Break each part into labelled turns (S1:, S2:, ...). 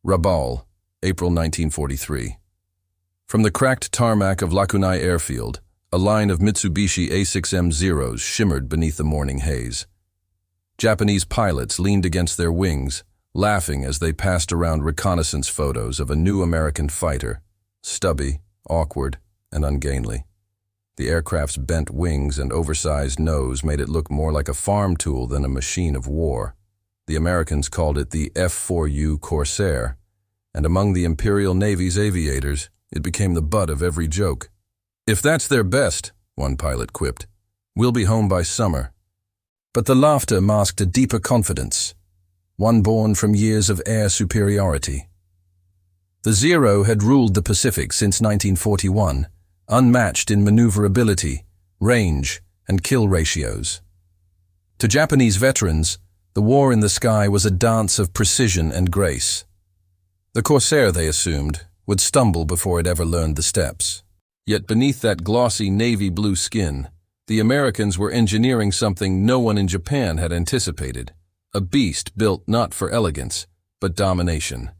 S1: Rabaul, April 1943. From the cracked tarmac of Lakunai airfield, a line of Mitsubishi A6M Zeros shimmered beneath the morning haze. Japanese pilots leaned against their wings, laughing as they passed around reconnaissance photos of a new American fighter, stubby, awkward, and ungainly. The aircraft's bent wings and oversized nose made it look more like a farm tool than a machine of war. The Americans called it the F4U Corsair, and among the Imperial Navy's aviators, it became the butt of every joke. "If that's their best," one pilot quipped, "we'll be home by summer." But the laughter masked a deeper confidence, one born from years of air superiority. The Zero had ruled the Pacific since 1941, unmatched in maneuverability, range, and kill ratios. To Japanese veterans, the war in the sky was a dance of precision and grace. The Corsair, they assumed, would stumble before it ever learned the steps. Yet beneath that glossy navy blue skin, the Americans were engineering something no one in Japan had anticipated, a beast built not for elegance, but domination.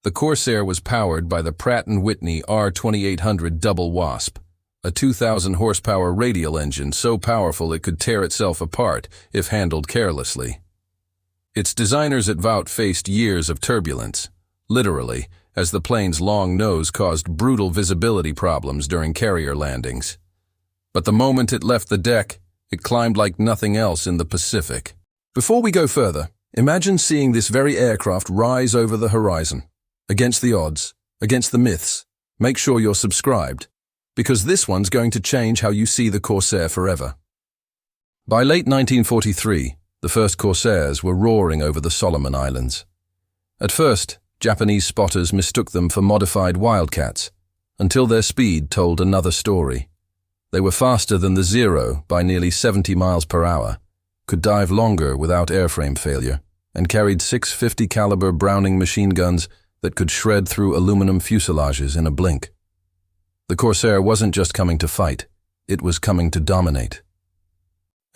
S1: The Corsair was powered by the Pratt & Whitney R2800 Double Wasp, a 2,000 horsepower radial engine so powerful it could tear itself apart if handled carelessly. Its designers at Vought faced years of turbulence, literally, as the plane's long nose caused brutal visibility problems during carrier landings. But the moment it left the deck, it climbed like nothing else in the Pacific. Before we go further, imagine seeing this very aircraft rise over the horizon. Against the odds, against the myths, make sure you're subscribed, because this one's going to change how you see the Corsair forever. By late 1943, the first Corsairs were roaring over the Solomon Islands. At first, Japanese spotters mistook them for modified Wildcats, until their speed told another story. They were faster than the Zero by nearly 70 miles per hour, could dive longer without airframe failure, and carried 650 caliber Browning machine guns that could shred through aluminum fuselages in a blink. The Corsair wasn't just coming to fight, it was coming to dominate.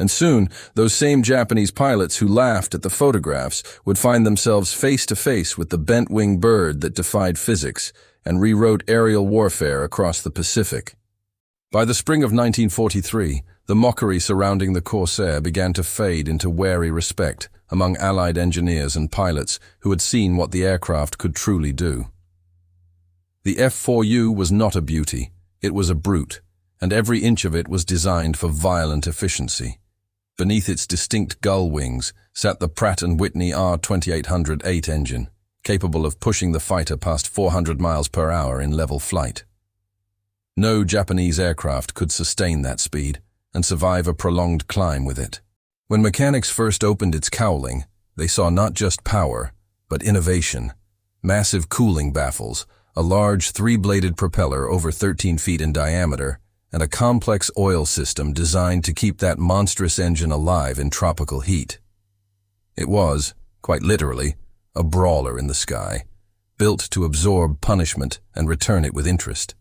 S1: And soon, those same Japanese pilots who laughed at the photographs would find themselves face to face with the bent-wing bird that defied physics and rewrote aerial warfare across the Pacific. By the spring of 1943, the mockery surrounding the Corsair began to fade into wary respect among Allied engineers and pilots who had seen what the aircraft could truly do. The F4U was not a beauty, it was a brute, and every inch of it was designed for violent efficiency. Beneath its distinct gull wings sat the Pratt & Whitney R2800-8 engine, capable of pushing the fighter past 400 miles per hour in level flight. No Japanese aircraft could sustain that speed and survive a prolonged climb with it. When mechanics first opened its cowling, they saw not just power, but innovation. Massive cooling baffles, a large three-bladed propeller over 13 feet in diameter, and a complex oil system designed to keep that monstrous engine alive in tropical heat. It was, quite literally, a brawler in the sky, built to absorb punishment and return it with interest.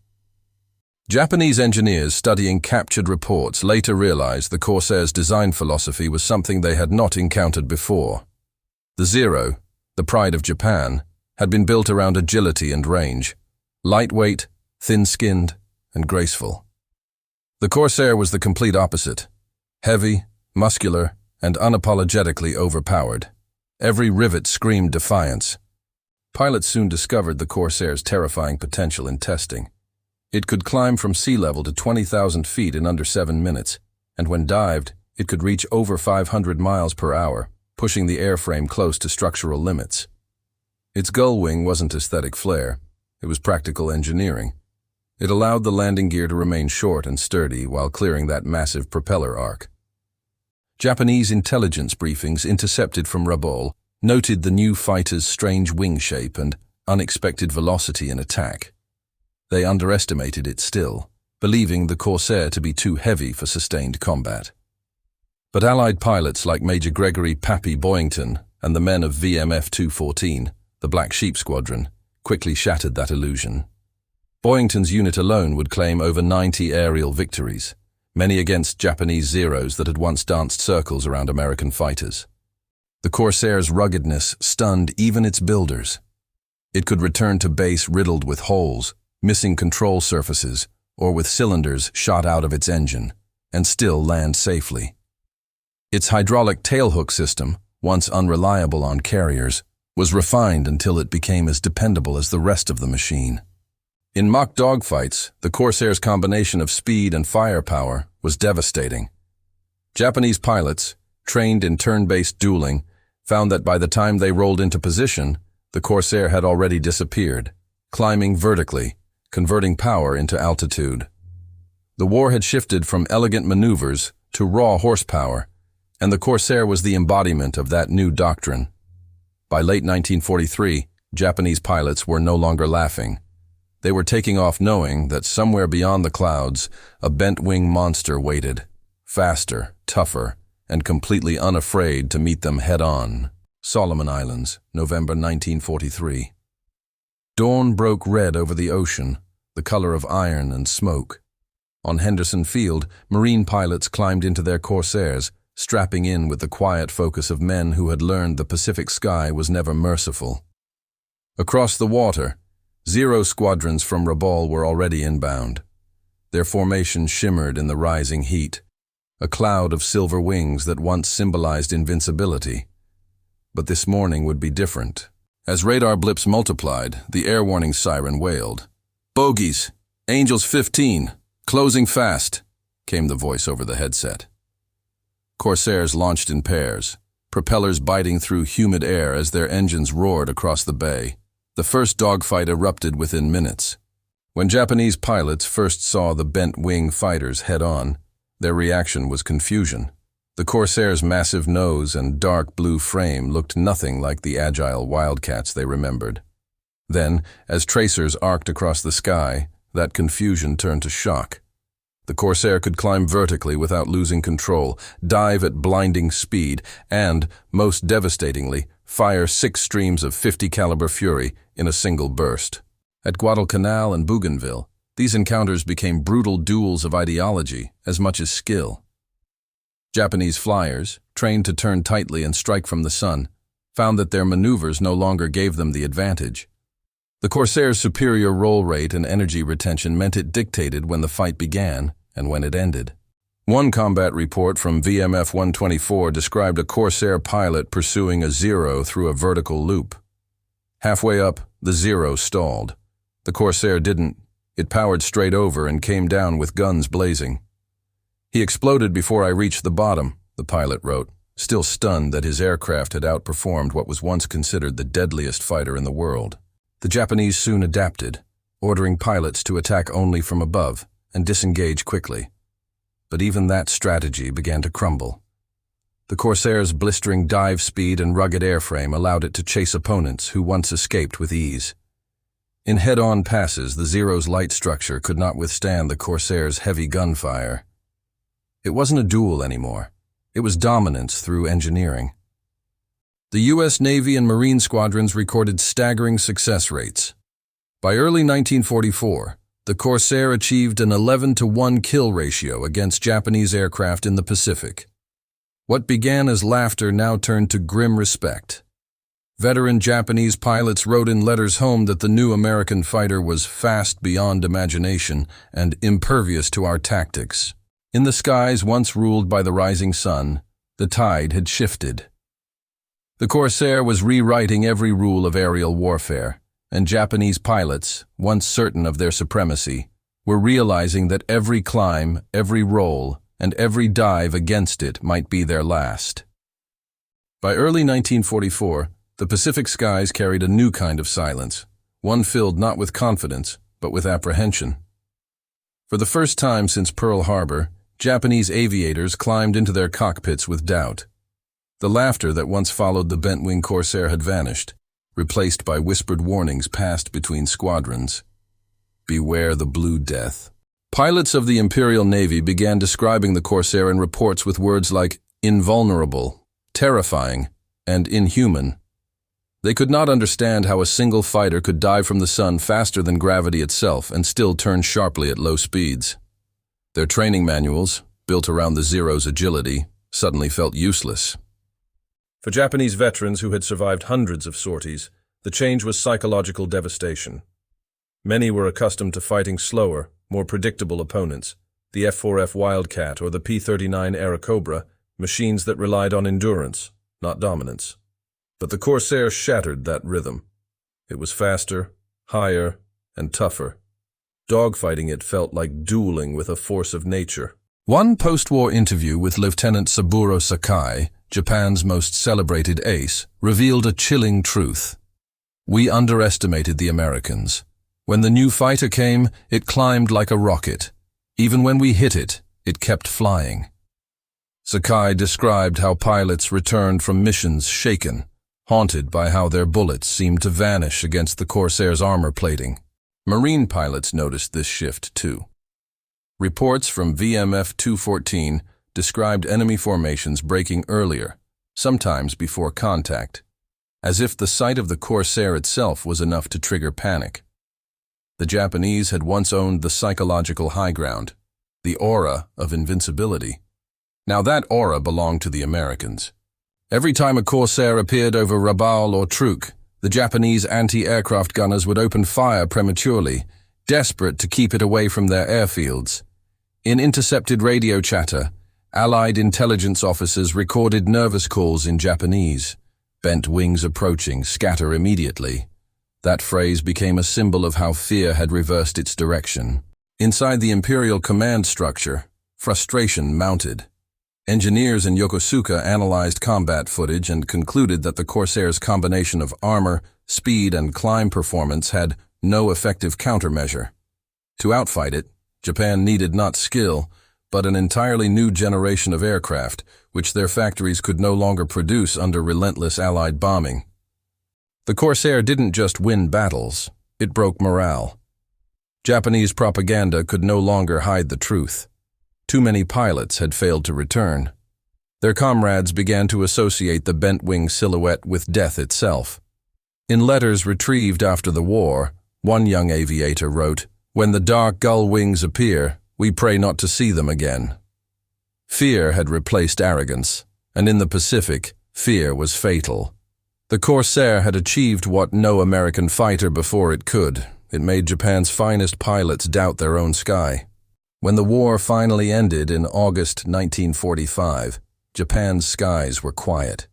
S1: Japanese engineers studying captured reports later realized the Corsair's design philosophy was something they had not encountered before. The Zero, the pride of Japan, had been built around agility and range, lightweight, thin-skinned, and graceful. The Corsair was the complete opposite, heavy, muscular, and unapologetically overpowered. Every rivet screamed defiance. Pilots soon discovered the Corsair's terrifying potential in testing. It could climb from sea level to 20,000 feet in under 7 minutes, and when dived, it could reach over 500 miles per hour, pushing the airframe close to structural limits. Its gull wing wasn't aesthetic flair, it was practical engineering. It allowed the landing gear to remain short and sturdy while clearing that massive propeller arc. Japanese intelligence briefings intercepted from Rabaul noted the new fighter's strange wing shape and unexpected velocity in attack. They underestimated it still, believing the Corsair to be too heavy for sustained combat. But Allied pilots like Major Gregory "Pappy" Boyington and the men of VMF 214, the Black Sheep Squadron, quickly shattered that illusion. Boyington's unit alone would claim over 90 aerial victories, many against Japanese Zeros that had once danced circles around American fighters. The Corsair's ruggedness stunned even its builders. It could return to base riddled with holes, missing control surfaces, or with cylinders shot out of its engine, and still land safely. Its hydraulic tailhook system, once unreliable on carriers, was refined until it became as dependable as the rest of the machine. In mock dogfights, the Corsair's combination of speed and firepower was devastating. Japanese pilots, trained in turn-based dueling, found that by the time they rolled into position, the Corsair had already disappeared, climbing vertically, converting power into altitude. The war had shifted from elegant maneuvers to raw horsepower, and the Corsair was the embodiment of that new doctrine. By late 1943, Japanese pilots were no longer laughing. They were taking off knowing that somewhere beyond the clouds, a bent-wing monster waited, faster, tougher, and completely unafraid to meet them head-on. Solomon Islands, November 1943. Dawn broke red over the ocean, the color of iron and smoke. On Henderson Field, Marine pilots climbed into their Corsairs, strapping in with the quiet focus of men who had learned the Pacific sky was never merciful. Across the water, Zero squadrons from Rabaul were already inbound. Their formation shimmered in the rising heat, a cloud of silver wings that once symbolized invincibility. But this morning would be different. As radar blips multiplied, the air warning siren wailed. "Bogies! Angels 15! Closing fast!" came the voice over the headset. Corsairs launched in pairs, propellers biting through humid air as their engines roared across the bay. The first dogfight erupted within minutes. When Japanese pilots first saw the bent-wing fighters head-on, their reaction was confusion. The Corsair's massive nose and dark blue frame looked nothing like the agile wildcats they remembered. Then, as tracers arced across the sky, that confusion turned to shock. The Corsair could climb vertically without losing control, dive at blinding speed, and, most devastatingly, fire 6 streams of .50 caliber Fury in a single burst. At Guadalcanal and Bougainville, these encounters became brutal duels of ideology as much as skill. Japanese flyers, trained to turn tightly and strike from the sun, found that their maneuvers no longer gave them the advantage. The Corsair's superior roll rate and energy retention meant it dictated when the fight began and when it ended. One combat report from VMF 124 described a Corsair pilot pursuing a Zero through a vertical loop. Halfway up, the Zero stalled. The Corsair didn't. It powered straight over and came down with guns blazing. "He exploded before I reached the bottom," the pilot wrote, still stunned that his aircraft had outperformed what was once considered the deadliest fighter in the world. The Japanese soon adapted, ordering pilots to attack only from above and disengage quickly. But even that strategy began to crumble. The Corsair's blistering dive speed and rugged airframe allowed it to chase opponents who once escaped with ease. In head-on passes, the Zero's light structure could not withstand the Corsair's heavy gunfire. It wasn't a duel anymore. It was dominance through engineering. The U.S. Navy and Marine squadrons recorded staggering success rates. By early 1944, the Corsair achieved an 11-to-1 kill ratio against Japanese aircraft in the Pacific. What began as laughter now turned to grim respect. Veteran Japanese pilots wrote in letters home that the new American fighter was fast beyond imagination and impervious to our tactics. In the skies once ruled by the rising sun, the tide had shifted. The Corsair was rewriting every rule of aerial warfare, and Japanese pilots, once certain of their supremacy, were realizing that every climb, every roll, and every dive against it might be their last. By early 1944, the Pacific skies carried a new kind of silence, one filled not with confidence, but with apprehension. For the first time since Pearl Harbor, Japanese aviators climbed into their cockpits with doubt. The laughter that once followed the bent-wing Corsair had vanished, replaced by whispered warnings passed between squadrons. Beware the Blue Death. Pilots of the Imperial Navy began describing the Corsair in reports with words like invulnerable, terrifying, and inhuman. They could not understand how a single fighter could dive from the sun faster than gravity itself and still turn sharply at low speeds. Their training manuals, built around the Zero's agility, suddenly felt useless. For Japanese veterans who had survived hundreds of sorties, the The change was psychological devastation. Many were accustomed to fighting slower, more predictable opponents, the F4F Wildcat or the P-39 Airacobra, machines that relied on endurance, not dominance. But the Corsair shattered that rhythm. It was faster, higher, and tougher. Dogfighting it felt like dueling with a force of nature. One post-war interview with Lieutenant Saburo Sakai, Japan's most celebrated ace, revealed a chilling truth. We underestimated the Americans. When the new fighter came, it climbed like a rocket. Even when we hit it, it kept flying. Sakai described how pilots returned from missions shaken, haunted by how their bullets seemed to vanish against the Corsair's armor plating. Marine pilots noticed this shift too. Reports from VMF 214 described enemy formations breaking earlier, sometimes before contact, as if the sight of the Corsair itself was enough to trigger panic. The Japanese had once owned the psychological high ground, the aura of invincibility. Now that aura belonged to the Americans. Every time a Corsair appeared over Rabaul or Truk, the Japanese anti-aircraft gunners would open fire prematurely, desperate to keep it away from their airfields. In intercepted radio chatter, Allied intelligence officers recorded nervous calls in Japanese. Bent wings approaching, scatter immediately. That phrase became a symbol of how fear had reversed its direction. Inside the Imperial command structure, frustration mounted. Engineers in Yokosuka analyzed combat footage and concluded that the Corsair's combination of armor, speed, and climb performance had no effective countermeasure. To outfight it, Japan needed not skill, but an entirely new generation of aircraft, which their factories could no longer produce under relentless Allied bombing. The Corsair didn't just win battles, it broke morale. Japanese propaganda could no longer hide the truth. Too many pilots had failed to return. Their comrades began to associate the bent-wing silhouette with death itself. In letters retrieved after the war, one young aviator wrote, "When the dark gull wings appear, we pray not to see them again." Fear had replaced arrogance, and in the Pacific, fear was fatal. The Corsair had achieved what no American fighter before it could. It made Japan's finest pilots doubt their own sky. When the war finally ended in August 1945, Japan's skies were quiet.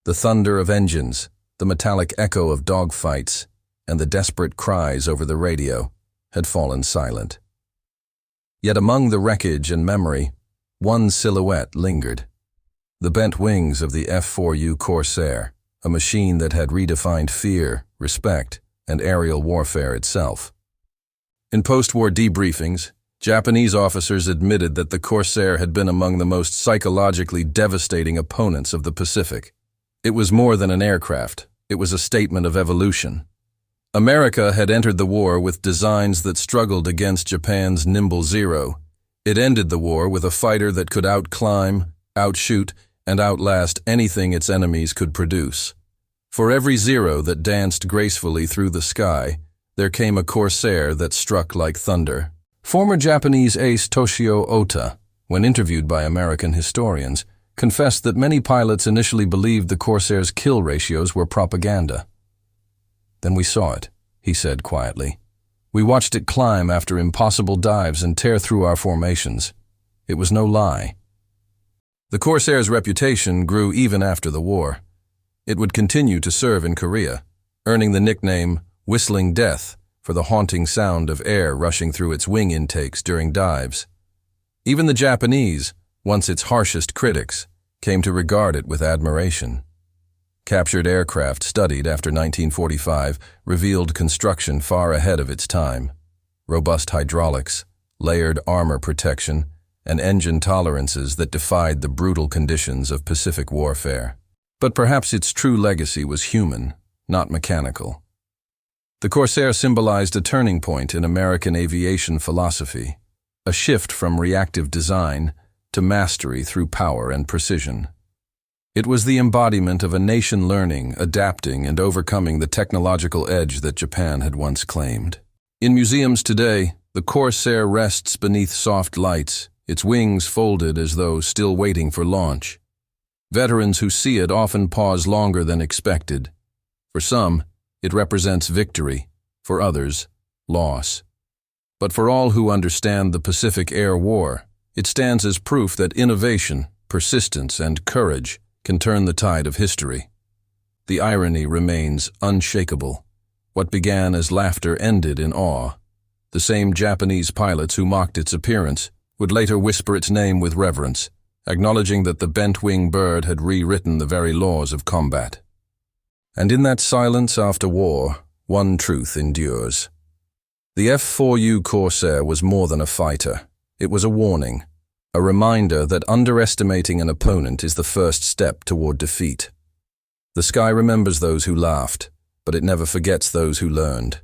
S1: The thunder of engines, the metallic echo of dogfights, and the desperate cries over the radio had fallen silent. Yet among the wreckage and memory, one silhouette lingered. The bent wings of the F4U Corsair, a machine that had redefined fear, respect, and aerial warfare itself. In post-war debriefings, Japanese officers admitted that the Corsair had been among the most psychologically devastating opponents of the Pacific. It was more than an aircraft, it was a statement of evolution. America had entered the war with designs that struggled against Japan's nimble Zero. It ended the war with a fighter that could outclimb, outshoot, and outlast anything its enemies could produce. For every Zero that danced gracefully through the sky, there came a Corsair that struck like thunder. Former Japanese ace Toshio Ota, when interviewed by American historians, confessed that many pilots initially believed the Corsair's kill ratios were propaganda. "Then we saw it," he said quietly. "We watched it climb after impossible dives and tear through our formations. It was no lie." The Corsair's reputation grew even after the war. It would continue to serve in Korea, earning the nickname Whistling Death for the haunting sound of air rushing through its wing intakes during dives. Even the Japanese, once its harshest critics, came to regard it with admiration. Captured aircraft studied after 1945 revealed construction far ahead of its time. Robust hydraulics, layered armor protection, and engine tolerances that defied the brutal conditions of Pacific warfare. But perhaps its true legacy was human, not mechanical. The Corsair symbolized a turning point in American aviation philosophy, a shift from reactive design to mastery through power and precision. It was the embodiment of a nation learning, adapting, and overcoming the technological edge that Japan had once claimed. In museums today, the Corsair rests beneath soft lights, its wings folded as though still waiting for launch. Veterans who see it often pause longer than expected. For some, It represents victory, for others, loss. But for all who understand the Pacific Air War, it stands as proof that innovation, persistence, and courage can turn the tide of history. The irony remains unshakable. What began as laughter ended in awe. The same Japanese pilots who mocked its appearance would later whisper its name with reverence, acknowledging that the bent-wing bird had rewritten the very laws of combat. And in that silence after war, one truth endures. The F4U Corsair was more than a fighter. It was a warning, a reminder that underestimating an opponent is the first step toward defeat. The sky remembers those who laughed, but it never forgets those who learned.